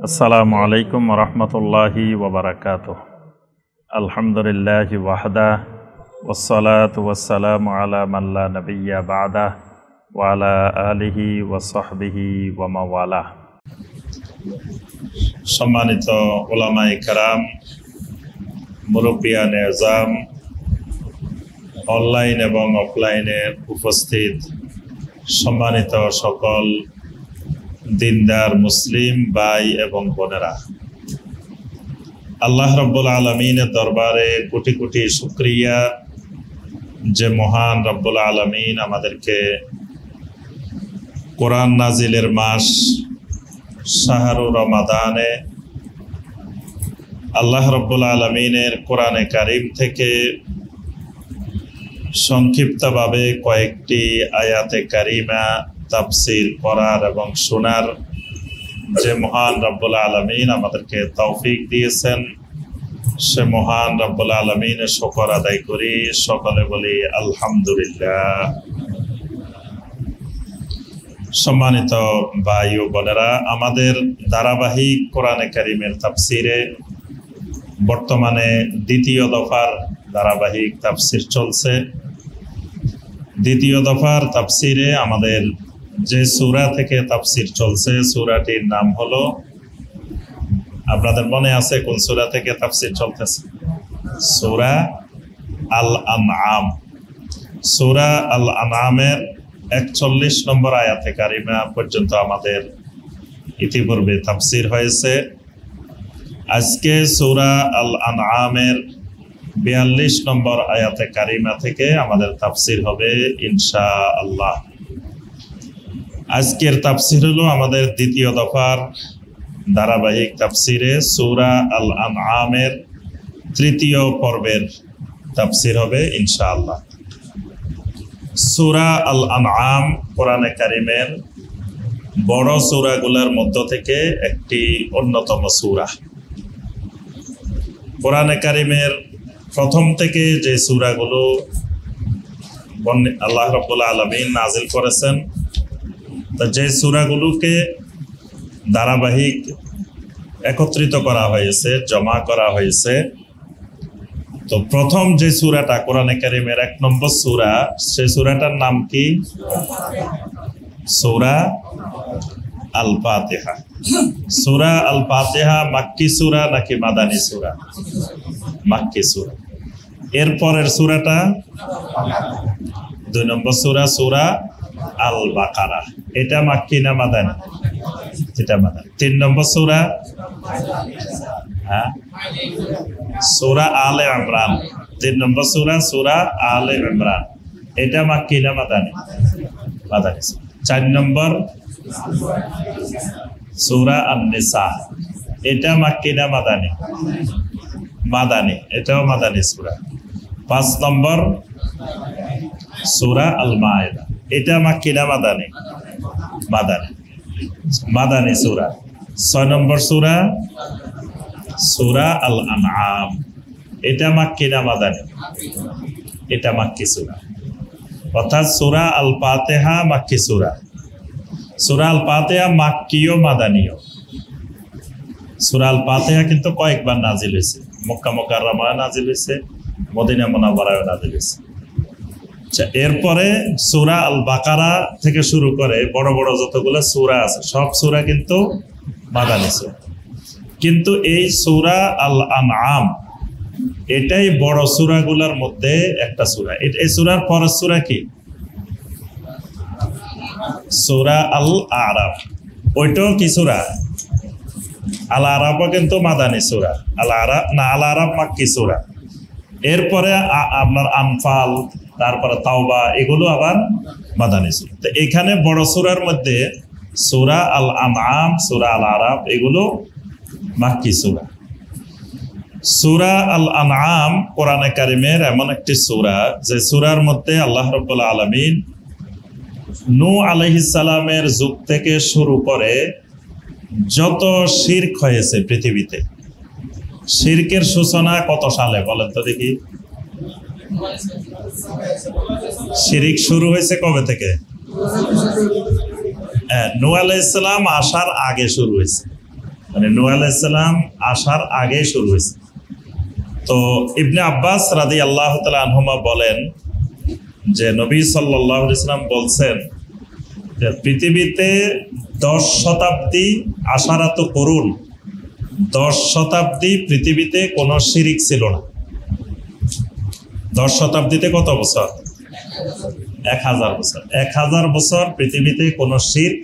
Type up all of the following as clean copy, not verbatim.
আসসালামু আলাইকুম রহমতুল্লাহি ওবরাকাতুহ। আলহামদুলিল্লাহি ওয়াহদা ওয়াসসালাতু ওয়াসসালামু আলা মান লা নাবিয়্যা বা'দা ওয়া আলা আলিহি ওয়া সাহবিহি ওয়া মাওয়ালা। সম্মানিত উলামায়ে কেরাম, মুরব্বিয়ানে আযম, অনলাইন এবং অফলাইনে উপস্থিত সম্মানিত সকল দিনদার মুসলিম ভাই এবং বোনেরা, আল্লাহ রাব্বুল আলামিনের দরবারে কোটি কোটি শুকরিয়া যে মহান রাব্বুল আলামিন আমাদেরকে কোরআন নাজিলের মাস শাহরু রমাদানে আল্লাহ রাব্বুল আলামিনের কোরআনে কারিম থেকে সংক্ষিপ্তভাবে কয়েকটি আয়াতে কারিমা তাফসীর করার এবং শোনার যে মহান রব্বুল আলামিন আমাদেরকে তৌফিক দিয়েছেন, সে মহান রব্বুল আলামিনের শুকর আদায় করি। সকলে বলি আলহামদুলিল্লাহ। সম্মানিত ভাই ও বোনেরা, আমাদের ধারাবাহিক কোরআনে কারিমের তাফসীরে বর্তমানে দ্বিতীয় দফার ধারাবাহিক তাফসীর চলছে। দ্বিতীয় দফার তাফসীরে আমাদের যে সূরা থেকে তাফসীর চলছে, সূরাটির নাম হলো, আপনাদের মনে আছে কোন সূরা থেকে তাফসীর চলতেছে? সূরা আল আনআম। সূরা আল আনআমের ৪১ নম্বর আয়াতে কারিমা পর্যন্ত আমাদের ইতিপূর্বে তাফসীর হয়েছে। আজকে সূরা আল আনআমের ৪২ নম্বর আয়াতে কারিমা থেকে আমাদের তাফসীর হবে ইনশাআল্লাহ। আজকের তাফসীর হলো আমাদের দ্বিতীয় দফার ধারাবাহিক তাফসীরে সূরা আল আনআমের ৩য় পর্বের তাফসীর হবে ইনশাআল্লাহ। সূরা আল আনআম কোরআনে কারিমের বড় সূরাগুলোর মধ্য থেকে একটি অন্যতম সূরা। কোরআনে কারিমের প্রথম থেকে যে সূরাগুলো আল্লাহ রাব্বুল আলামিন নাজিল করেছেন, যে সূরাগুলোকে ধারাবাহিক একত্রিত করা হয়েছে, জমা করা হয়েছে, তো প্রথম যে সূরাটা কোরআনে কারিমের ১ নম্বর সূরা, সেই সূরাটার নাম কি? সূরা আল ফাতিহা। সূরা আল ফাতিহা মাক্কি সূরা নাকি মাদানী সূরা? মাক্কি সূরা। এরপরের সূরাটা ২ নম্বর সূরা, সূরা আল বাকারা। এটা মাক্কি না মাদানী? এটা মাদানী। ৩ নম্বর সূরা সূরা আলে ইমরান। ৩ নম্বর সূরা সূরা আলে ইমরান। এটা মাক্কি না মাদানী? মাদানী। ৪ নম্বর সূরা আন-নিসা। এটা মাক্কি না মাদানী? মাদানী। এটাও মাদানী সূরা। ৫ নম্বর সূরা আল মায়েদা। এটা মাক্কি না মাদানী? মাদানী। মাদানী সূরা। ৬ নম্বর সূরা সূরা আল আনআম। এটা মাক্কি না মাদানী? এটা মাক্কি সূরা। অর্থাৎ সূরা আল ফাতিহা মাক্কি সূরা। সূরা আল ফাতিহা মাক্কিও মাদানীও। সূরা আল ফাতিহা কিন্তু কয়েকবার নাজিল হয়েছে। মক্কা মুকাররমায় নাজিল হয়েছে, মদিনা মুনাওয়ারায় নাজিল হয়েছে। এরপরে সূরা আল বাকারা থেকে শুরু করে বড় বড় যতগুলো সূরা আছে, সব সূরা কিন্তু মাদানী সূরা। কিন্তু এই সূরা আল আনআম এটাই বড় সূরাগুলোর মধ্যে একটা সূরা। এই সূরার পরের সূরা কি? সূরা আল আরাফ। ওইটাও কি সূরা? আল আরাফও কিন্তু মাদানী সূরা। আল আরাফ মাক্কি সূরা। এরপরে আপনার আনফাল, তারপরে তাওবা, এগুলো আবার মাদানী সূরা। তো এখানে বড় সূরার মধ্যে সূরা আল আনআম, সূরা আল আরাফ এগুলো মাক্কি সূরা। সূরা আল আনআম কোরআনে কারিমের এমন একটি সূরা যে সূরার মধ্যে আল্লাহ রাব্বুল আলামিন নূহ আলাইহিস সালামের যুগ থেকে শুরু করে যত শিরক হয়েছে পৃথিবীতে, শিরকের সূচনা কত সালে বলেন তো দেখি? শিরক শুরু হয়েছে কবে থেকে? নূহ আলাইহিস সালাম আসার আগে শুরু হয়েছে। মানে নূহ আলাইহিস সালাম আসার আগে শুরু হয়েছে। তো ইবনে আব্বাস রাদিয়াল্লাহু তাআলা আনহুমা বলেন যে নবী সাল্লাল্লাহু আলাইহি ওয়াসাল্লাম বলছেন যে পৃথিবীতে 10 শতাব্দী আশারাত করুন, 10 শতাব্দী পৃথিবীতে কোনো শিরিক ছিল না। 10 শতাব্দীতে কত বছর? 1000 বছর। 1000 বছর পৃথিবীতে কোনো শিরক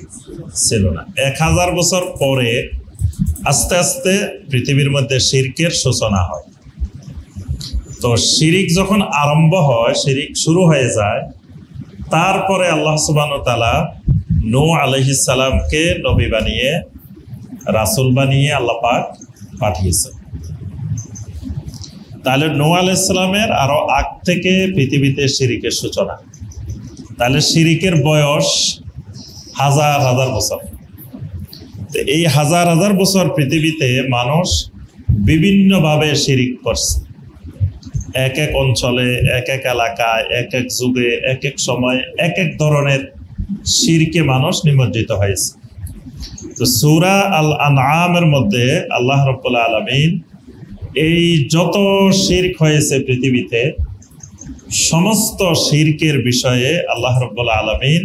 ছিল না। 1000 বছর পরে আস্তে আস্তে পৃথিবীর মধ্যে শিরকের সূচনা হয়। তো শিরিক যখন আরম্ভ হয়, শিরিক শুরু হয়ে যায়, তারপরে আল্লাহ সুবহানাহু ওয়া তাআলা নূহ আলাইহিস সালামকে নবী বানিয়ে, রাসূল বানিয়ে আল্লাহ পাক পাঠিয়েছেন। তাহলে নূহ আলাইহিস সালামের আরো আগ থেকে পৃথিবীতে শিরিকের সূচনা। তাহলে শিরিকের বয়স হাজার হাজার বছর। তো এই হাজার হাজার বছর পৃথিবীতে মানুষ বিভিন্নভাবে শিরিক করছে। এক এক অঞ্চলে, এক এক এলাকায়, এক এক যুগে, এক এক সময় এক এক ধরনের শিরকে মানুষ নিমজ্জিত হয়েছে। তো সূরা আল আনআমের মধ্যে আল্লাহ রাব্বুল আলামিন এই যত শিরক হয়েছে পৃথিবীতে, সমস্ত শিরকের বিষয়ে আল্লাহ রাব্বুল আলামিন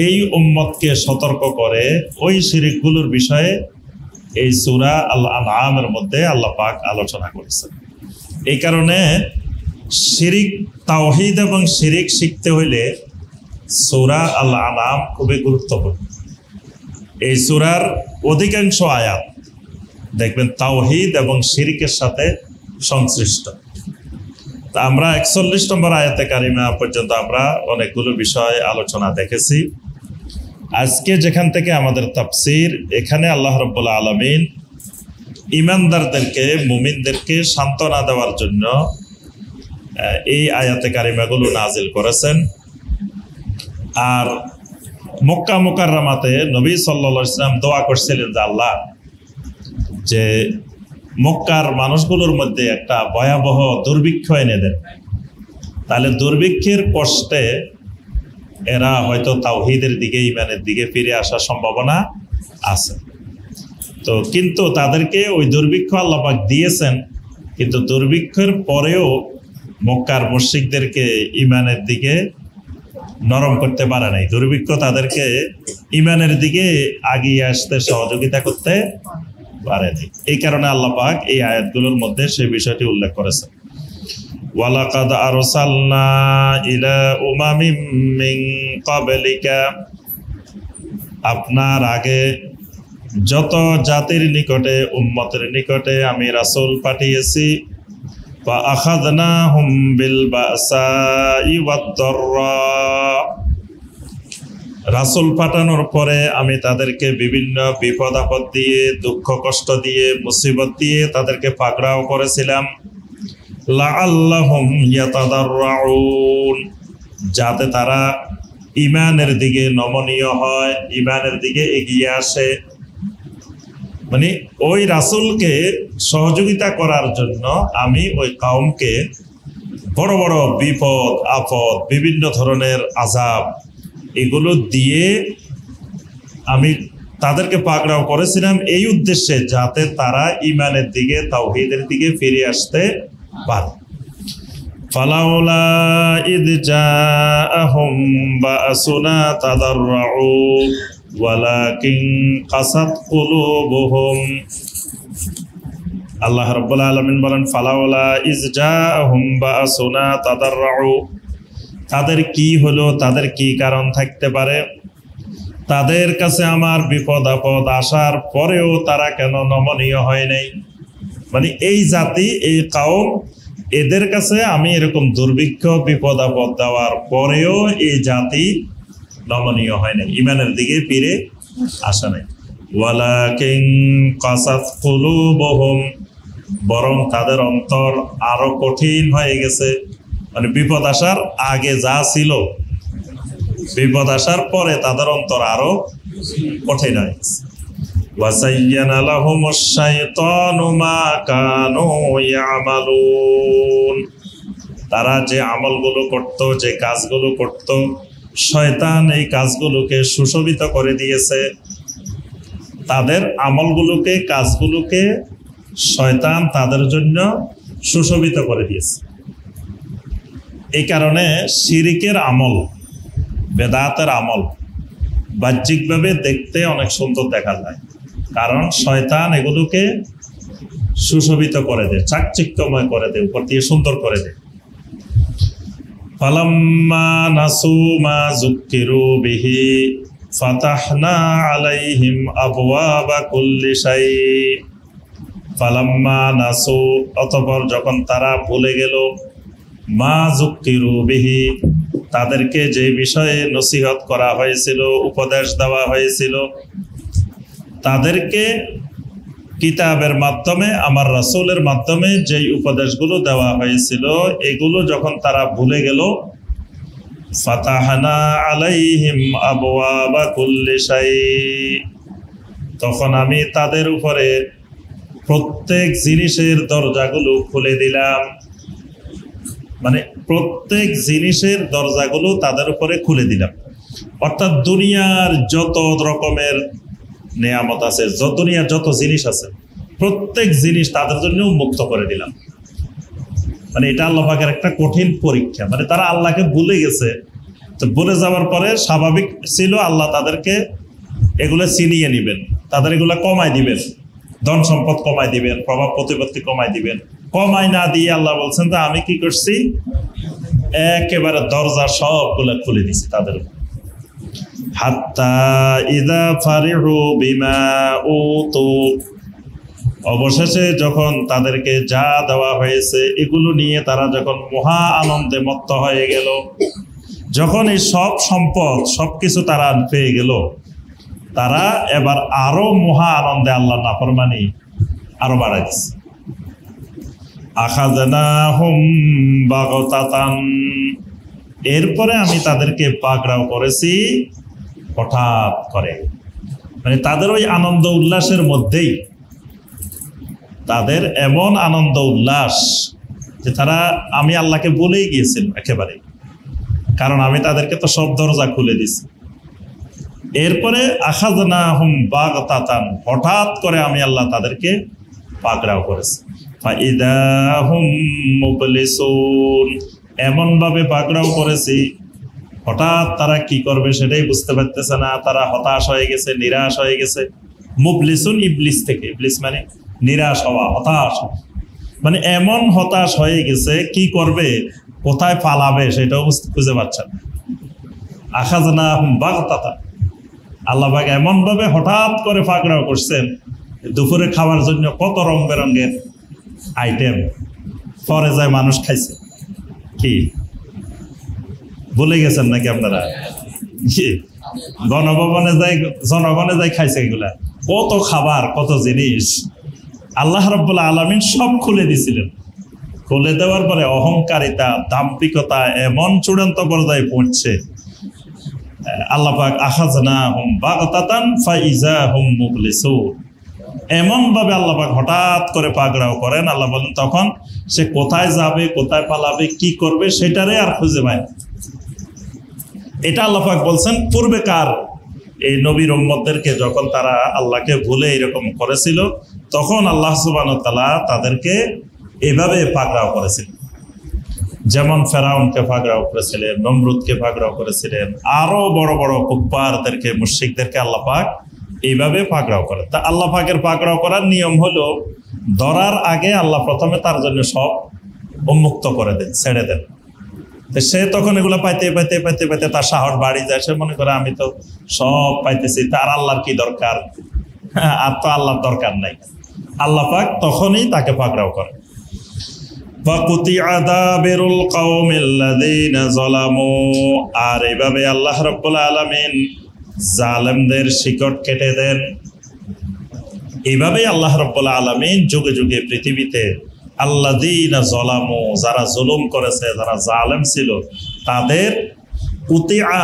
এই উম্মতকে সতর্ক করে ওই শিরকগুলোর বিষয়ে এই সূরা আল আনআমের মধ্যে আল্লাহ পাক আলোচনা করেছেন। এই কারণে শিরিক, তাওহীদ এবং শিরিক শিখতে হইলে সূরা আল আনআম খুবই গুরুত্বপূর্ণ। এই সূরার অধিকাংশ আয়াত দেখবেন তাওহীদ এবং শিরিকের সাথে সংশ্লিষ্ট। তা আমরা 41 নম্বর আয়াতে কারিমা পর্যন্ত আমরা অনেকগুলো বিষয় আলোচনা দেখেছি। আজকে যেখান থেকে আমাদের তাফসীর, এখানে আল্লাহ রাব্বুল আলামিন ঈমানদারদেরকে, মুমিনদেরকে সান্ত্বনা দেওয়ার জন্য এই আয়াতে কারিমাগুলো নাজিল করেছেন। আর মক্কা মুকাররমাতে নবী সাল্লাল্লাহু আলাইহি ওয়াসাল্লাম দোয়া করছিলেন যে আল্লাহ, যে মক্কার মানুষগুলোর মধ্যে একটা ভয়াবহ দুর্ভিক্ষ এনে দেন, তাহলে দুর্ভিক্ষের কষ্টে এরা হয়তো তাওহীদের দিকে, ঈমানের দিকে ফিরে আসার সম্ভাবনা আছে। তো কিন্তু তাদেরকে ওই দুর্ভিক্ষ আল্লাহ পাক দিয়েছেন, কিন্তু দুর্ভিক্ষের পরেও মক্কার মুশরিকদেরকে ঈমানের দিকে নরম করতে পারে নাই। দুর্ভিক্ষ তাদেরকে ঈমানের দিকে আগিয়ে আসতে সহযোগিতা করতে পারেনি। এই কারণে আল্লাহ পাক এই আয়াতগুলোর মধ্যে সেই বিষয়টি উল্লেখ করেছেন। ওয়ালাকাদ আরসালনা ইলা উমামিম মিন ক্বাবলিকা, আপনার আগে যত জাতির নিকটে, উম্মতের নিকটে আমি রাসূল পাঠিয়েছি। ফা আখাযনাহুম বিল বাসাই ওয়াদ দাররা, রাসূল পাঠানোর পরে আমি তাদেরকে বিভিন্ন বিপদ আপদ দিয়ে, দুঃখ কষ্ট দিয়ে, মুসিবত দিয়ে তাদেরকে পাকড়াও করেছিলাম। লাআল্লাহুম ইয়াতাদাররাউন, যাতে তারা ঈমানের দিকে নমনীয় হয়, ঈমানের দিকে এগিয়ে আসে। মানে ওই রাসূলকে সহযোগিতা করার জন্য আমি ওই কওমকে বড় বড় বিপদ আপদ, বিভিন্ন ধরনের আযাব, এগুলো দিয়ে আমি তাদেরকে পাকড়াও করেছিলাম এই উদ্দেশ্যে যাতে তারা ঈমানের দিকে, তাওহীদের দিকে ফিরে আসতে পারে। ফালাউলা ইদ জাআহুম বাসুনা তাদাররু ওয়ালাকিন কাসাত কুলুবুহুম, আল্লাহ রাব্বুল আলামিন বলেন ফালাউলা ইজ জাআহুম বাসুনা তাদাররু, তাদের কি হলো, তাদের কি কারণ থাকতে পারে, তাদের কাছে আমার বিপদ আপদ আসার পরেও তারা কেন নমনীয় হয় নাই। মানে এই জাতি, এই কওম, এদের কাছে আমি এরকম দুর্ভিক্ষ বিপদ আপদ দেওয়ার পরেও এই জাতি নমনীয় হয় নাই, ঈমানের দিকে ফিরে আসে নাই। ওয়ালাকিন কাসাত কুলুবুহুম, বরং তাদের অন্তর আরো কঠিন হয়ে গেছে। মানে বিপদ আসার আগে যা ছিল, বিপদ আসার পরে তাদের অন্তর আরো কঠিন হয়ে গেছে। ওয়াসাইয়ানা লাহুমুশ শাইতানু মা কানু ইয়ামালুন, তারা যে আমলগুলো করত, যে কাজগুলো করত, শয়তান এই কাজগুলোকে সুশোভিত করে দিয়েছে। তাদের আমলগুলোকে, কাজগুলোকে শয়তান তাদের জন্য সুশোভিত করে দিয়েছে। এই কারণে শিরিকের আমল, বেদাতের আমল বাহ্যিকভাবে দেখতে অনেক সুন্দর দেখা যায়, কারণ শয়তান এগুলোকে সুশোভিত করে দেয়, চাকচিক্যময় করে দেয়, উপর দিয়ে সুন্দর করে দেয়। ফালাম্মা নাসু মা যুক্কিরু বিহি ফাতাহনা আলাইহিম আবওয়াবা কুল্লি শাই। ফালাম্মা নাসু, অতঃপর যখন তারা ভুলে গেল, মা যুক্কিরু বিহি, তাদেরকে যে বিষয়ে নসিহত করা হয়েছিল, উপদেশ দেওয়া হয়েছিল, তাদেরকে কিতাবের মাধ্যমে, আমার রাসূলের মাধ্যমে যেই উপদেশগুলো দেওয়া হয়েছিল, এগুলো যখন তারা ভুলে গেল, ফাতাহনা আলাইহিম আবওয়াবা কুল্লি শাই, তখন আমি তাদের উপরে প্রত্যেক জিনিসের দরজাগুলো খুলে দিলাম। মানে প্রত্যেক জিনিসের দরজাগুলো তাদের উপরে খুলে দিলাম, অর্থাৎ দুনিয়ার যত রকমের নেয়ামত আছে, দুনিয়ার যত জিনিস আছে, প্রত্যেক জিনিস তাদের জন্য উন্মুক্ত করে দিলাম। মানে এটা আল্লাহ পাকের একটা কঠিন পরীক্ষা। মানে তারা আল্লাহকে ভুলে গেছে, তো ভুলে যাওয়ার পরে স্বাভাবিক ছিল আল্লাহ তাদেরকে এগুলো ছিনিয়ে নিবেন, তাদের এগুলো কমায় দিবেন, ধন সম্পদ কমায় দিবেন, প্রভাব প্রতিপত্তি কমায় দিবেন। কমায় না দিয়ে আল্লাহ বলছেন যে আমি কি করছি, একেবারে দরজা সবগুলো খুলে দিছি তাদের। হাত্তা ইযা ফারিহু বিমা উতু, অবশেষে যখন তাদেরকে যা দেওয়া হয়েছে এগুলো নিয়ে তারা যখন মহা আনন্দে মত্ত হয়ে গেল, যখন এই সব সম্পদ সবকিছু তারা পেয়ে গেল, তারা এবার আরো মহা আনন্দে আল্লাহ নাফরমানি আরো বাড়াই দিচ্ছে। আখাযনাহুম বাগতাতান, এরপরে আমি তাদেরকে পাকড়াও করেছি হঠাৎ করে। মানে তাদের ওই আনন্দ উল্লাসের মধ্যেই, তাদের এমন আনন্দ উল্লাস যে তারা, আমি আল্লাহকে বলেই গিয়েছিল একেবারে, কারণ আমি তাদেরকে তো সব দরজা খুলে দিছি। এরপরে আখাযনাহুম বাগতাতান, হঠাৎ করে আমি আল্লাহ তাদেরকে পাকড়াও করেছি। ফাইদা হুম মুবলিসুন, এমন ভাবে পাকড়াও করেছি হঠাৎ তারা কি করবে সেটাই বুঝতে পারতেছে না, তারা হতাশ হয়ে গেছে, নিরাশ হয়ে গেছে। মুবলিসুন ইবলিস থেকে, ইবলিস মানে নিরাশ হওয়া, হতাশ, মানে এমন হতাশ হয়ে গেছে, কি করবে, কোথায় পালাবে সেটাও খুঁজে পাচ্ছে না। আখাযনাহুম বাগতাতান, আল্লাহ পাক এমন ভাবে হঠাৎ করে পাকড়াও করছেন, দুপুরে খাওয়ার জন্য কত রং বেরঙের আইটেম পরে যায় মানুষ খাইছে। কি ভুলে গেছেন নাকি আপনারা? গণভবনে যাই, জনগণে যাই খাইছে এগুলা, কত খাবার, কত জিনিস আল্লাহ রাব্বুল আলামিন সব খুলে দিছিলেন। খুলে দেওয়ার পরে অহংকারিতা, দাম্ভিকতা এমন চূড়ান্ত পর্যায়ে পৌঁছছে, আল্লাহ পাক আখাযনাহুম বাগতাতান ফাইযা হুম মুবলিসুন, এমন ভাবে আল্লাহ পাক হঠাৎ করে পাকড়াও করেন। আল্লাহ বলেন তখন সে কোথায় যাবে, কোথায় পালাবে, কি করবে সেটারে আর খুঁজে পায়। এটা আল্লাহ পাক বলছেন পূর্বেকার এই নবীর উম্মতদেরকে যখন তারা আল্লাহকে ভুলে এরকম করেছিল, তখন আল্লাহ সুবহানাহু ওয়া তাআলা তাদেরকে এভাবে পাকড়াও করেছিলেন। যেমন ফেরাউনকে পাকড়াও করেছিলেন, নমরুদকে পাকড়াও করেছিলেন, আরো বড় বড় কুফফারদেরকে, মুশরিকদেরকে আল্লাহ পাক এইভাবে পাকড়াও করেন। তা আল্লাহ পাকের পাকড়াও করার নিয়ম হলো, ধরার আগে আল্লাহ প্রথমে তার জন্য সব উন্মুক্ত করে দেন, ছেড়ে দেন। সে তখন এগুলো পাইতে পাইতে পাইতে পাইতে তার সাহস বাড়ি যায়, সে মনে করে আমি তো সব পাইতেছি, তার আল্লাহর কি দরকার, আর তো আল্লাহর দরকার নাই। আল্লাহ পাক তখনই তাকে পাকড়াও করেন। আর এইভাবে আল্লাহ রাব্বুল আলামিন জালেমদের শিকড় কেটে দেন। এইভাবেই আল্লাহ রাব্বুল আলামিন যুগে যুগে পৃথিবীতে আল্লাযীনা যালামু, যারা জুলুম করেছে, যারা জালেম ছিল, তাদের কুতিআ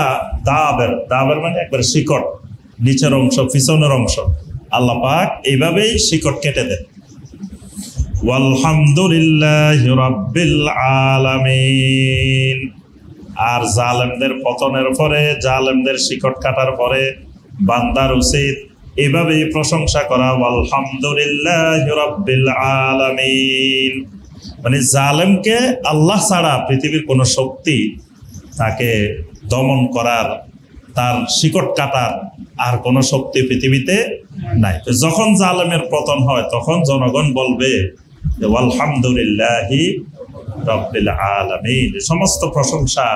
দাবের, দাবের মানে একবার শিকড়, নিচের অংশ, পিছনের অংশ, আল্লাহ পাক এইভাবেই শিকড় কেটে দেন। ওয়ালহামদুলিল্লাহি রাব্বিল আলামিন। আর জালেমদের পতনের পরে, জালেমদের শিকড় কাটার পরে বান্দার উচিত এভাবে প্রশংসা করা আলহামদুলিল্লাহি রাব্বিল আলামিন, মানে জালেমকে আল্লাহ ছাড়া পৃথিবীর কোনো শক্তি তাকে দমন করার, তার শিকট কাটার আর কোনো শক্তি পৃথিবীতে নাই। যখন জালেমের পতন হয় তখন জনগণ বলবে আলহামদুলিল্লাহি রাব্বিল আলামিন, সমস্ত প্রশংসা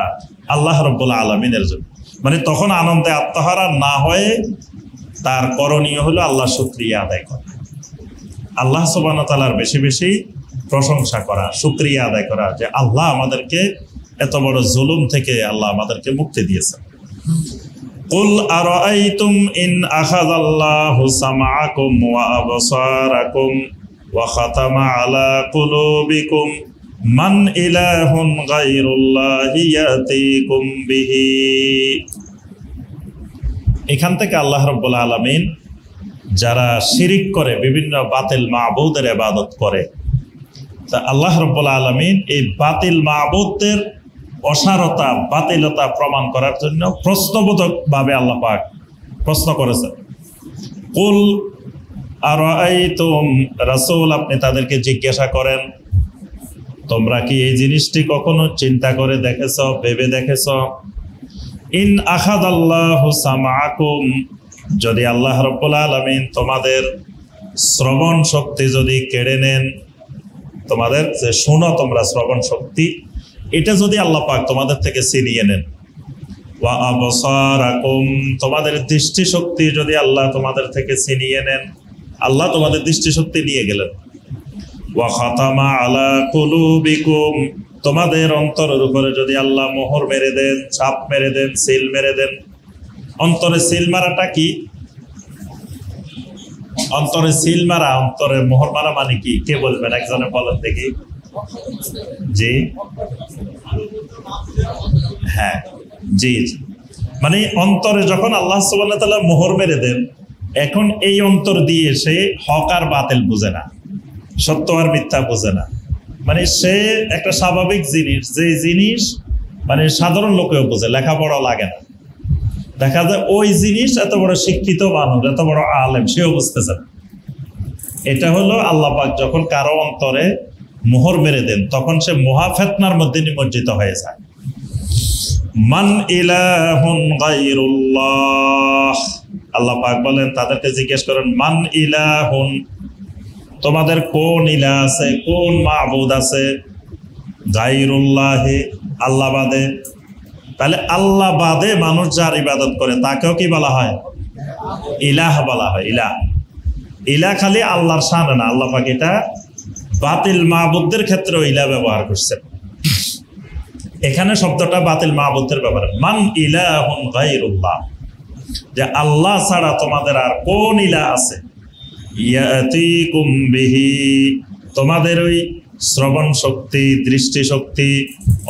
আল্লাহ রাব্বুল আলামিনের জন্য। মানে তখন আনন্দে আত্মহারা না হয়ে তার করণীয় হলো আল্লাহ শুকরিয়া আদায় করা, আল্লাহ সুবহানাহু ওয়া তাআলার বেশি বেশি প্রশংসা করা, শুকরিয়া আদায় করা যে আল্লাহ আমাদেরকে এত বড় জুলুম থেকে আল্লাহ আমাদেরকে মুক্তি দিয়েছেন। কুল আরাআইতুম ইন আখাযাল্লাহু সামআকুম ওয়া আবসারাকুম ওয়া খাতামা আলা কুলুবিকুম মান ইলাহুন গায়রুল্লাহি ইয়াতীকুম বিহি। এখান থেকে আল্লাহ রাব্বুল আলামিন যারা শিরিক করে, বিভিন্ন বাতিল মাবুদের ইবাদত করে, তা আল্লাহ রাব্বুল আলামিন এই বাতিল মাবুদদের অসারতা, বাতিলতা প্রমাণ করার জন্য প্রশ্নবোধক ভাবে আল্লাহ পাক প্রশ্ন করেছেন। কুল আরাআইতুম, রাসূল আপনি তাদেরকে জিজ্ঞাসা করেন, তোমরা কি এই জিনিসটি কখনো চিন্তা করে দেখেছো, ভেবে দেখেছো? ইন আখাযাল্লাহু সামআকুম, যদি আল্লাহ রাব্বুল আলামিন তোমাদের শ্রবণ শক্তি যদি কেড়ে নেন, তোমাদের যে শোনো তোমরা শ্রবণ শক্তি, এটা যদি আল্লাহ পাক তোমাদের থেকে ছিনিয়ে নেন, ওয়া আবসারাকুম, তোমাদের দৃষ্টি শক্তি যদি আল্লাহ তোমাদের থেকে ছিনিয়ে নেন, আল্লাহ তোমাদের দৃষ্টি শক্তি নিয়ে গেলেন, ওয়া খাতামা আলা কুলুবিকুম, তোমাদের অন্তরের উপরে যদি আল্লাহ মোহর মেরে দেন, ছাপ মেরে দেন, সিল মেরে দেন। অন্তরে সিল মারাটা কি? অন্তরে সিল মারা, অন্তরে মোহর মারা মানে কি? কে বলবেন? একজনে বলেন দেখি। জি হ্যাঁ, জি জি, মানে অন্তরে যখন আল্লাহ সুবহানাহু ওয়া তাআলা মোহর মেরে দেন, এখন এই অন্তর দিয়ে সে হক আর বাতিল বুঝে না, সত্য আর মিথ্যা বোঝে না। মানে সে একটা স্বাভাবিক জিনিস, যে জিনিস মানে সাধারণ লোকেও বোঝে, লেখাপড়া লাগে না, দেখা যায় ওই জিনিস এত বড় শিক্ষিত মানুষ, এত বড় আলেম, সেও বুঝতেছে না। এটা হলো আল্লাহ পাক যখন কারো অন্তরে মোহর মেরে দেন, তখন সে মহা ফিতনার মধ্যে নিমজ্জিত হয়ে যায়। মান ইলাহুন গায়রুল্লাহ, আল্লাহ পাক বলেন তাদেরকে জিজ্ঞেস করেন, মান ইলাহুন, তোমাদের কোন ইলাহ আছে, কোন মাবুদ আছে, গায়রুল্লাহি, আল্লাহ বাদে। তাহলে আল্লাহ বাদে মানুষ যার ইবাদত করে তাকেও কি বলা হয়? ইলাহ বলা হয়। ইলাহ, ইলাহ খালি আল্লাহর শান না, আল্লাহ পাক এটা বাতিল মাবুদদের ক্ষেত্রেও ইলাহ ব্যবহার করছেন। এখানে শব্দটা বাতিল মাবুদদের ব্যাপারে। মান ইলাহুন গায়রুল্লাহ, যে আল্লাহ ছাড়া তোমাদের আর কোন ইলাহ আছে, ইয়াতীকুম বিহি, তোমাদের ওই শ্রবণ শক্তি, দৃষ্টি শক্তি,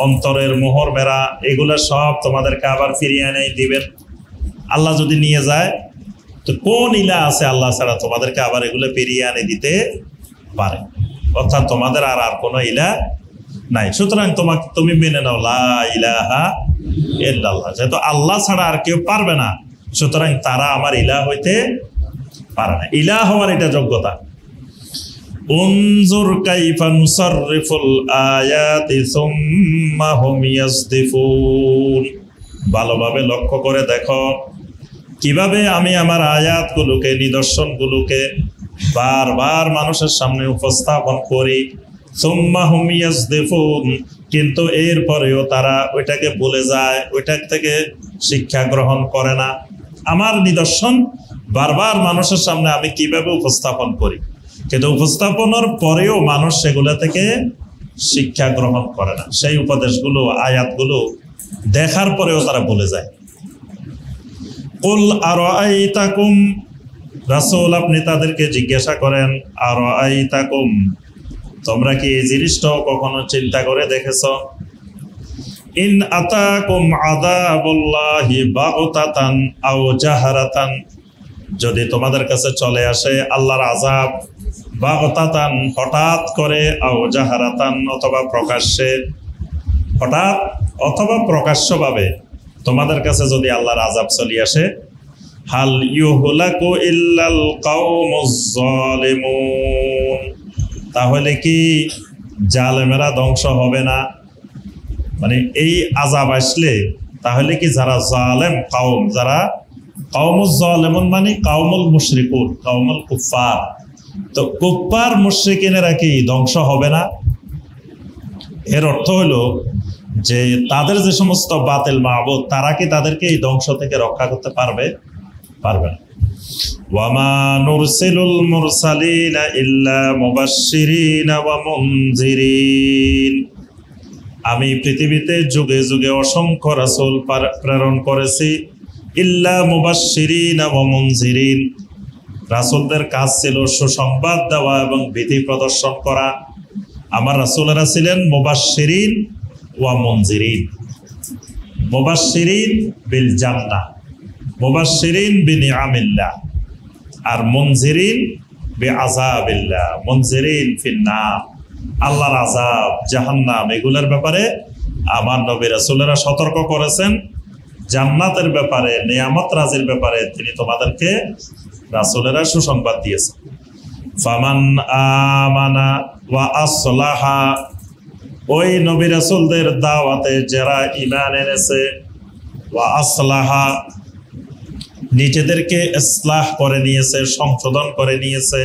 অন্তরের মোহর মেরা, এগুলা সব তোমাদেরকে আবার ফিরিয়ে এনে দিবেন। আল্লাহ যদি নিয়ে যায় তো কোন ইলাহ আছে আল্লাহ ছাড়া তোমাদেরকে আবার এগুলো ফিরিয়ে এনে দিতে পারে, অর্থাৎ তোমাদের আর কোনো ইলাহ নাই। সুতরাং তুমি মেনে নাও লা ইলাহা ইল্লাল্লাহ, যেহেতু আল্লাহ ছাড়া আর কেউ পারবে না, সুতরাং তারা আমার ইলাহ হইতে পারে না। ইলাহ হওয়ার এটা যোগ্যতা। উনজুর কাইফা নুসাররিফুল আয়াতি সুম্মা হুম ইয়াসদিফুন, ভালোভাবে লক্ষ্য করে দেখো কিভাবে আমি আমার আয়াতগুলোকে, নিদর্শনগুলোকে বারবার মানুষের সামনে উপস্থাপন করি। সুম্মা হুম ইয়াসদিফুন, কিন্তু এরপরেও তারা ওইটাকে ভুলে যায়, ওইটা থেকে শিক্ষা গ্রহণ করে না। আমার নিদর্শন বারবার মানুষের সামনে আমি কিভাবে উপস্থাপন করি, কিন্তু উপস্থাপনের পরেও মানুষ সেগুলো থেকে শিক্ষা গ্রহণ করে না। সেই উপদেশগুলো, আয়াতগুলো দেখার পরেও তারা ভুলে যায়। কুল আরাআইতাকুম, রাসূল আপনি তাদেরকে জিজ্ঞাসা করেন, আরাআইতাকুম, তোমরা কি এই জিনিসটাও কখনো চিন্তা করে দেখেছো? ইন আতাকুম আযাবুল্লাহি বাগতাতান আও জাহারাতান, যদি তোমাদের কাছে চলে আসে আল্লাহর আযাব, বাগতাতান হঠাৎ করে, আও জাহারাতান অথবা প্রকাশ্যে, হঠাৎ অথবা প্রকাশ্যভাবে তোমাদের কাছে যদি আল্লাহর আযাব চলে আসে, হাল ইউহলাকু ইল্লাল কাওমুজ জালিমুন, তাহলে কি জালেমেরা ধ্বংস হবে না? মানে এই আযাব আসলে তাহলে কি যারা জালেম কওম, যারা কওমুজ জালিমুন মানে কওমুল মুশরিকুন, কওমুল কুফফার, তো কুফফার মুশরিকিনেরা কি ধ্বংস হবে না? এর অর্থ হলো যে তাদের যে সমস্ত বাতিল মাবুদ, তারা কি তাদেরকে এই ধ্বংস থেকে রক্ষা করতে পারবে? পারবে না। ওয়ামা নুরসিলুল মুরসালিনা ইল্লা মুবাশশিরিনা ওয়া মুনজিরিন, আমি পৃথিবীতে যুগে যুগে অসংখ্য রাসূল প্রেরণ করেছি। ইল্লা মুবাশশিরিনা ওয়া মুনজিরিন, রাসূলদের কাজ ছিল সুসংবাদ দেওয়া এবং বিধি প্রদর্শন করা। আমার রাসূলেরা ছিলেন মুবাশশিরিন ওয়া মুনজিরিন। মুবাশশিরিন বিল জান্নাহ, মুবাশশিরিন বিনিআমিল্লাহ, আর মুনজিরিন বিআযাবিল্লাহ, মুনজিরিন ফিন্নার, আল্লাহর আযাব, জাহান্নাম, এগুলোর ব্যাপারে আমার নবী রাসূলেরা সতর্ক করেছেন। জান্নাতের ব্যাপারে, নিয়ামত রাজির ব্যাপারে তিনি তোমাদেরকে রাসূলেরা সুসংবাদ দিয়েছেন। ফামান আমানা ওয়া আসলাহা, ওই নবী রাসূলদের দাওয়াতে যারা ঈমান এনেছে, ওয়া আসলাহা নিজেদেরকে ইসলাহ করে নিয়েছে, সংশোধন করে নিয়েছে,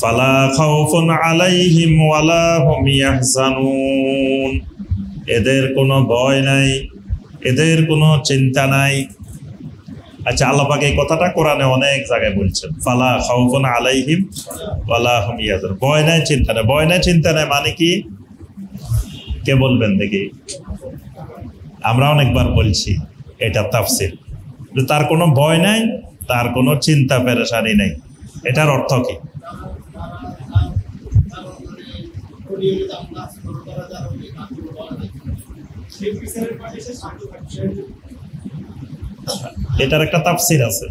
ফালা খাউফুন আলাইহিম ওয়ালা হুম ইয়াহজানুন, এদের কোনো ভয় নাই, এদের কোনো চিন্তা নাই। আচ্ছা, আল্লাহ পাক এই কথাটা কোরআনে অনেক জায়গায় বলছেন, ফালা খাউফুন আলাইহিম ওয়ালা হুম ইয়াহজানুন, ভয় নাই চিন্তা নাই। ভয় নাই চিন্তা নাই মানে কি? কে বলবেন দেখি? আমরা অনেকবার বলছি এটা তাফসীর, তার কোনো ভয় নাই, তার কোনো চিন্তা পেরেশানি নাই, এটার অর্থ কি? এটার একটা তাফসীর আছে,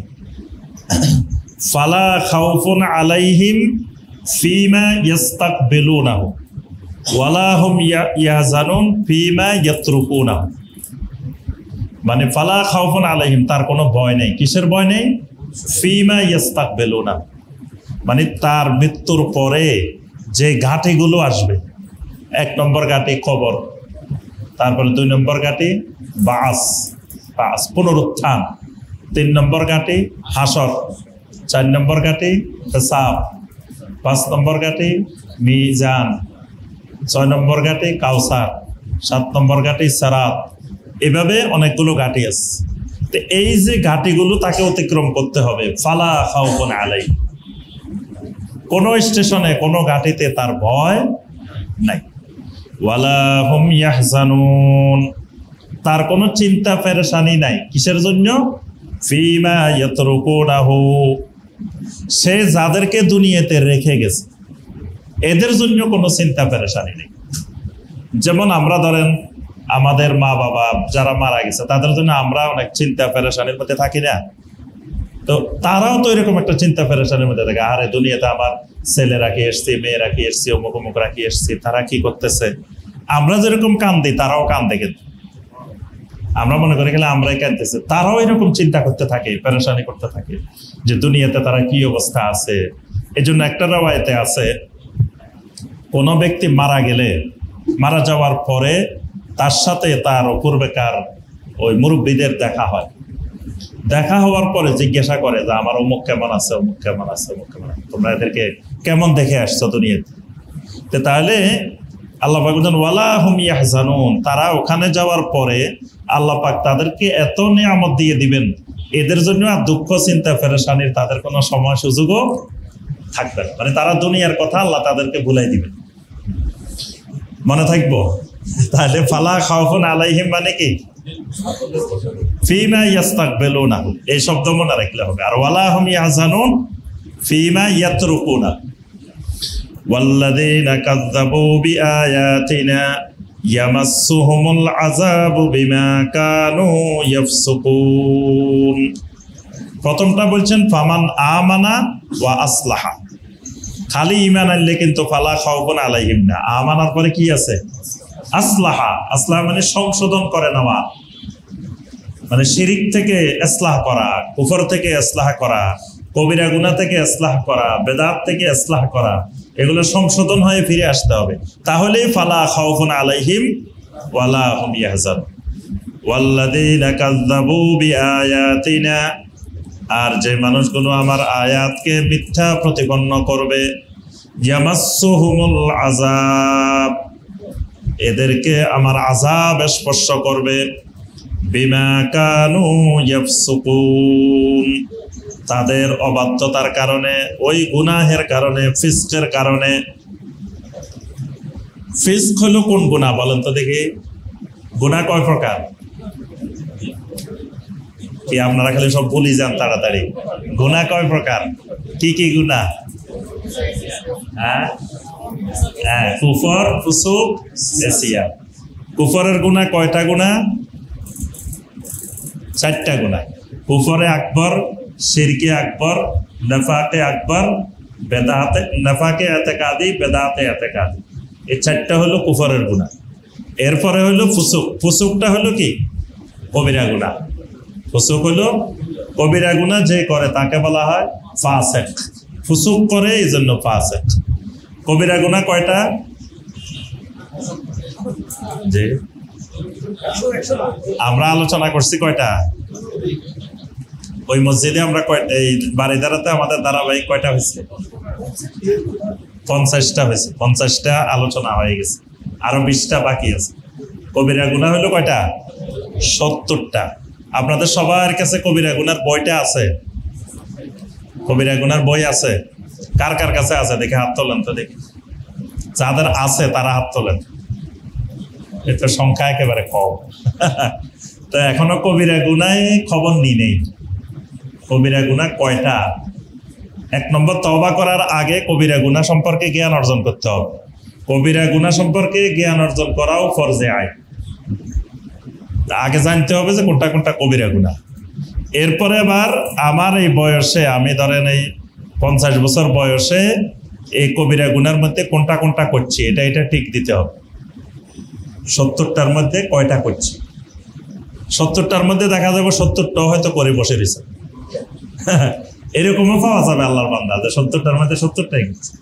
ফালা খাউফুন আলাইহিম ফীমা ইস্তাকবিলুনাহু ওয়ালা হুম ইয়াহজানুন ফীমা ইয়াতরুকুনাহু, মানে ফালা খাউফুন আলাইহিম, তার কোনো ভয় নেই। কিসের ভয় নেই? ফীমা ইস্তাকবিলুনা, মানে তার মৃত্যুর পরে যে ঘাটিগুলো আসবে, 1 নম্বর ঘাটি কবর, তারপরে 2 নম্বর ঘাটি বাস, পুনরুত্থান, 3 নম্বর ঘাটি হাসর, 4 নম্বর ঘাটি হিসাব, 5 নম্বর ঘাটি মিজান, 6 নম্বর ঘাটি কাউসার, 7 নম্বর ঘাটি সিরাত, এভাবে অনেকগুলো ঘাটি আছে। তো এই যে ঘাটিগুলো তাকে অতিক্রম করতে হবে। ফালা খাউফুন আলাইহিম, কোন স্টেশনে কোন ঘাটিতে তার ভয় নাই। ওয়ালা হুম ইয়াহজানুন, তার কোনো চিন্তা পেরেশানি নাই। কিসের জন্য? ফীমা ইয়াতরুকুনাহু, সে যাদেরকে দুনিয়াতে রেখে গেছে এদের জন্য কোনো চিন্তা পেরেশানি নেই। যেমন আমরা ধরেন আমাদের মা বাবা যারা মারা গেছে তাদের জন্য আমরা অনেক চিন্তা পেরেশানির মধ্যে থাকি না? তো তারাও তো এরকম একটা চিন্তা পেরেশানির মধ্যে থাকে, আরে দুনিয়াতে আমার ছেলেরা কি এসছে, মেয়েরা কি এসছে, অমুক অমুকরা কি এসছে, তারা কি করতেছে। আমরা যেরকম কান্দি তারাও কান্দে, কিন্তু আমরা মনে করি গেলে আমরাই কাঁদতেছে, তারাও এরকম চিন্তা করতে থাকে, পেরেশানি করতে থাকে যে দুনিয়াতে তারা কি অবস্থা আছে। এই জন্য একটা রাওয়ায়াতে আছে, কোনো ব্যক্তি মারা গেলে, মারা যাওয়ার পরে তার সাথে তার পূর্বেকার ওই মুরব্বীদের দেখা হয়। দেখা হওয়ার পরে জিজ্ঞাসা করে যে আমার অমুক কেমন আছে, অমুক কেমন আছে, অমুক কেমন আছে, তোমরা এদেরকে কেমন দেখে আসছো দুনিয়াতে। তো তাহলে আল্লাহ পাক বলেন ওয়ালা হুম ইয়াহজানুন, তারা ওখানে যাওয়ার পরে আল্লাহ পাক তাদেরকে এত নিয়ামত দিয়ে দিবেন, এদের জন্য আর দুঃখ চিন্তা পেরেশানির তাদের কোনো সময় সুযোগও থাকবে না। মানে তারা দুনিয়ার কথা আল্লাহ তাদেরকে ভুলাই দিবেন। মনে থাকবো তাহলে ফালা খাউফুন আলাইহিম মানে কি? ফীমা ইস্তাকবিলুনা, এই শব্দ মনে রাখলে হবে। আর ওয়ালা হুম ইয়াহজানুন ফীমা ইয়াতরুকুনা, ওয়াল্লাযীনা কাযযাবু বিআয়াতিনা ইয়ামাসসুহুমুল আযাবু বিমা কানু ইয়াফসুকুন। প্রথমটা বলছেন ফামান আমানা ওয়া আসলাহা, খালি ঈমান আনলে কিন্তু ফালা খাউফুন আলাইহিম না। আমানার পরে কি আছে? আসলাহা। আসলাহা মানে সংশোধন করে নেওয়া। মানে শিরিক থেকে ইসলাহ করা, কুফর থেকে ইসলাহ করা, কবিরা গুনাহ থেকে ইসলাহ করা, বেদাত থেকে ইসলাহ করা, এগুলো সংশোধন হয়ে ফিরে আসতে হবে। তাহলেই ফালা খাউফুন আলাইহিম ওয়ালা হুম ইয়াহজানুন ওয়াল্লাযীনা কাযযাবু বিআয়াতিনা, আর যে মানুষগুলো আমার আয়াতকে মিথ্যা প্রতিপন্ন করবে, ইয়ামাসসুহুমুল আযাব, এদেরকে আমার আযাব স্পর্শ করবে, বিমা কানু ইয়াফসুকুন, তাদের অবাধ্যতার কারণে, ওই গুনাহের কারণে, ফিসকের কারণে। ফিস্ক হলো কোন গুনাহ বলেন তো দেখি? গুনাহ কয় প্রকার? কি আপনারা খালি সব বলি যান তাড়াতাড়ি। গুনাহ কয় প্রকার? কি কি গুনাহ? কুফর, ফুসুক, ইসিয়ান। কুফরের গুনাহ কয়টা গুনাহ? 4টা গুনাহ। কুফরে আকবর, শিরকে আকবর, নেফাকে আকবর, বেদাতে, নেফাকে এতেকাদি, বেদাতে এতেকাদি, এই 4টা হলো কুফরের গুনাহ। এরপরে হলো ফুসুক। ফুসুকটা হলো কি? কবিরা গুনাহ। ফুসুক হলো কবিরা গুনাহ, যে করে তাকে বলা হয় ফাসিক। ফুসুক করে এই জন্য ফাসিক। কবিরা গুনাহ কয়টা? যে আমরা আলোচনা করছি কয়টা? ওই মসজিদে আমরা এই বাড়িদারাতে আমাদের ধারাবাহিক কয়টা হয়েছে? 50টা হয়েছে। 50টা আলোচনা হয়ে গেছে, আরো 20টা বাকি আছে। কবিরা গুনাহ হলো কয়টা? 70টা। আপনাদের সবার কাছে কবিরা গুনার বইটা আছে? কবিরা গুনার বই আছে? কার কার কাছে আছে দেখে হাত তোলেন তো দেখি। যাদের আছে তারা হাত তোলেন। এটা সংখ্যা একেবারে কম। তো এখনো কবিরা গুনায় খবর নেই। কবিরা গুনাহ কয়টা? 1 নম্বর, তওবা করার আগে কবিরা গুনাহ সম্পর্কে জ্ঞান অর্জন করতে হবে। কবিরা গুনাহ সম্পর্কে জ্ঞান অর্জন করাও ফরজে আইন। আগে জানতে হবে যে কোনটা কোনটা কবিরা গুনাহ। এরপরে আবার আমার এই বয়সে, আমি ধরেন এই 50 বছর বয়সে এই কবিরা গুনার মধ্যে কোনটা কোনটা করছি, এটা ঠিক দিতে হবে। 70টার মধ্যে কয়টা করছি? 70টার মধ্যে দেখা যাবে 70টাও হয়তো করে বসে রয়েছে। এরকমও পাওয়া যাবে আল্লাহর বান্দা যে 70টার মধ্যে 70টাই করছে।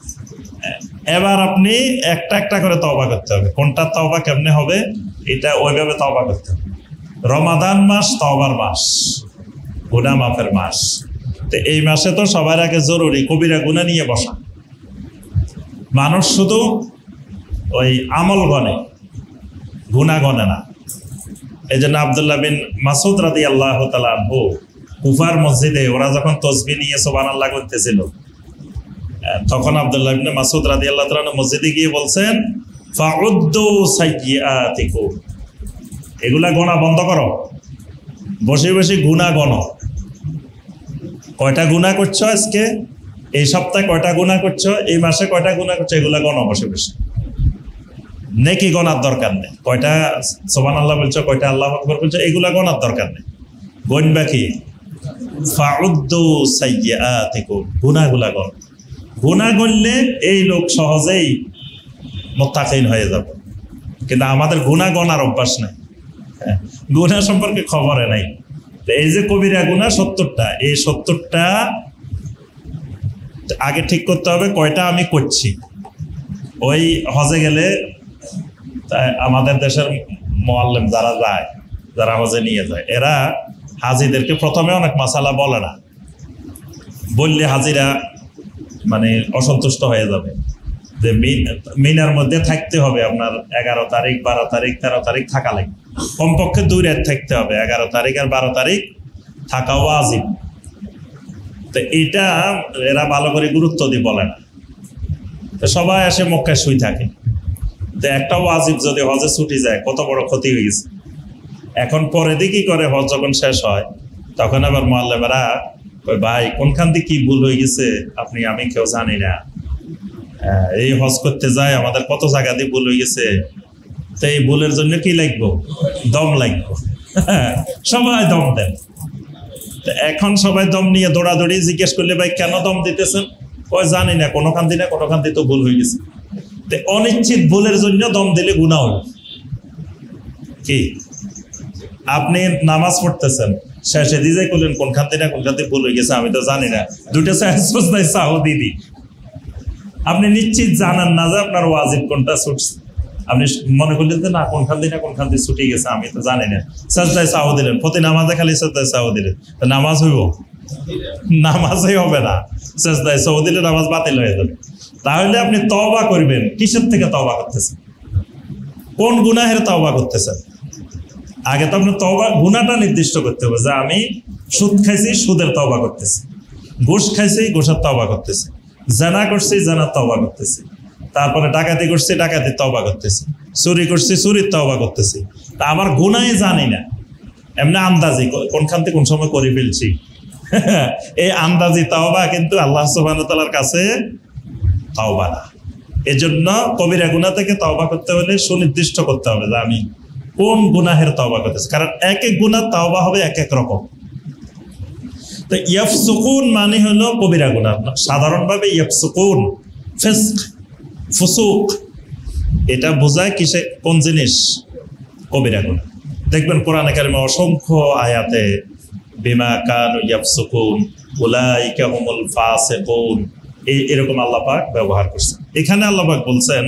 এবার আপনি একটা একটা করে তওবা করতে হবে। কোনটা তওবা কেমনে হবে, এটা ওইভাবে তওবা করতে হবে। রমাদান মাস তওবার মাস, গুনাহ মাফের মাস। তো এই মাসে তো সবার আগে জরুরি কবিরা গুনাহ নিয়ে বসা। মানুষ শুধু ওই আমল গনে, গুনাহ গনে না। এই জন্য আব্দুল্লাহ বিন মাসউদ রাদিয়াল্লাহু তাআলা আনহু কুফার মসজিদে ওরা যখন তাসবিহ নিয়ে সুবহানাল্লাহ করতেছিল, তখন আব্দুল্লাহ ইবনে মাসউদ রাদিয়াল্লাহু তাআলা মসজিদে গিয়ে বলছেন, ফাউদ্দু সাইয়্যাতিকুম, এগুলা গোনা বন্ধ করো, বসে বসে গুনাহ গনো। কয়টা গুনাহ করছো আজকে, এই সপ্তাহে কয়টা গুনাহ করছো, এই মাসে কয়টা গুনাহ করছো, এগুলা গনো বসে বসে। নেকি গনার দরকার নেই। কয়টা সুবহানাল্লাহ বলছো, কয়টা আল্লাহু আকবার বলছো, এগুলা গনার দরকার নেই। গণবা কি? ফাউদ্দু সাইয়্যাতিকুম, গুনাহগুলা গণ। গুনাহ গণলে এই লোক সহজেই মুত্তাকিন হয়ে যাবে। কিন্তু আমাদের গুনাহ গণার অভ্যাস নাই, গুনাহ সম্পর্কে খবরে নাই। এই যে কবিরা গুনাহ 70টা, এই 70টা আগে ঠিক করতে হবে কয়টা আমি করছি। ওই হজে গেলে আমাদের দেশের মুআল্লিম যারা যায়, যারা হজে নিয়ে যায়, এরা হাজিদেরকে প্রথমে অনেক মাসালা বলে না, বললে হাজিরা মানে অসন্তুষ্ট হয়ে যাবে। যে মিনার মধ্যে থাকতে হবে আপনার 11 তারিখ, 12 তারিখ, 13 তারিখ থাকা লাগবে, কমপক্ষে 2 রাত থাকতে হবে। 11 তারিখ আর 12 তারিখ থাকা ওয়াজিব। তো এটা এরা ভালো করে গুরুত্ব দিয়ে বলে না। তো সবাই আসে মক্কায় শুই থাকে। তো একটা ওয়াজিব যদি হজে ছুটি যায়, কত বড় ক্ষতি হয়ে গেছে। এখন পরে দিয়ে কি করে, হজ যখন শেষ হয় তখন আবার মুআল্লিমেরা কই, ভাই কোনখান দিয়ে কি ভুল হয়ে গেছে আমি কেউ জানি না, এই হজ করতে যায় আমাদের কত জায়গা দিয়ে ভুল হয়ে গেছে। তো এই ভুলের জন্য কি লাগবো? দম লাগবো। সবাই দম দেন। এখন সবাই দম নিয়ে দৌড়াদৌড়ি। জিজ্ঞেস করলে ভাই কেন দম দিতেছেন, কই জানি না, কোনোখান দিয়ে না কোনোখান দিয়ে তো ভুল হয়ে গেছে। তো অনিশ্চিত ভুলের জন্য দম দিলে গুনাহ হল কি? আপনি নামাজ পড়তেছেন, শেষে দিয়ে করলেন কোনখান থেকে ভুল হয়ে গেছে আমি তো জানি না, দুইটা সাহু দিদি, আপনি নিশ্চিত জানান না যে আপনার ওয়াজিব কোনটা ছুটছে, আপনি মনে করলেন যে না কোনখান দিয়ে ছুটে গেছে আমি তো জানি না, সাজদায় সাহু দিলেন, প্রতি নামাজে খালি সাজদায় সাহু দিলেন, তো নামাজ হইব? নামাজই হবে না, সাজদায় সাহু দিলে নামাজ বাতিল হয়ে যাবে। তাহলে আপনি তওবা করবেন, কিসের থেকে তওবা করতেছেন, কোন গুনাহের তওবা করতেছেন? আগে তো আপনি তওবা গুনাহটা নির্দিষ্ট করতে হবে যে আমি সুদ খাইছি, সুদের তওবা করতেছি, ঘুষ খাইছি, ঘুষের তওবা করতেছি, জানা করছি, জানার তওবা করতেছি, তারপরে ডাকাতি করছি, ডাকাতির তওবা করতেছি, চুরি করছি, চুরির তওবা করতেছি। তা আমার গুনাহে জানি না, এমনি আন্দাজি কোনখান থেকে কোন সময় করে ফেলছি, এই আন্দাজি তওবা কিন্তু আল্লাহ সুবহানাহু ওয়া তাআলার কাছে তওবা না। এজন্য কবিরা গুনাহ থেকে তওবা করতে হলে সুনির্দিষ্ট করতে হবে যে আমি কোন গুনাহের তওবা করতেছি, কারণ এক এক গুনাহ তওবা হবে এক এক রকম। তো ইয়াফসুকুন মানে হলো কবিরা গুনাহ, সাধারণভাবে ইয়াফসুকুন ফিসক ফুসুক এটা বোঝায় কিসে, কোন জিনিস? কবিরা গুনাহ। দেখবেন কোরআনে কারিমে অসংখ্য আয়াতে বিমা কানু ইয়াফসুকুন উলাইকা হুমুল ফাসিকুন এরকম আল্লাহ পাক ব্যবহার করছেন। এখানে আল্লাহ পাক বলছেন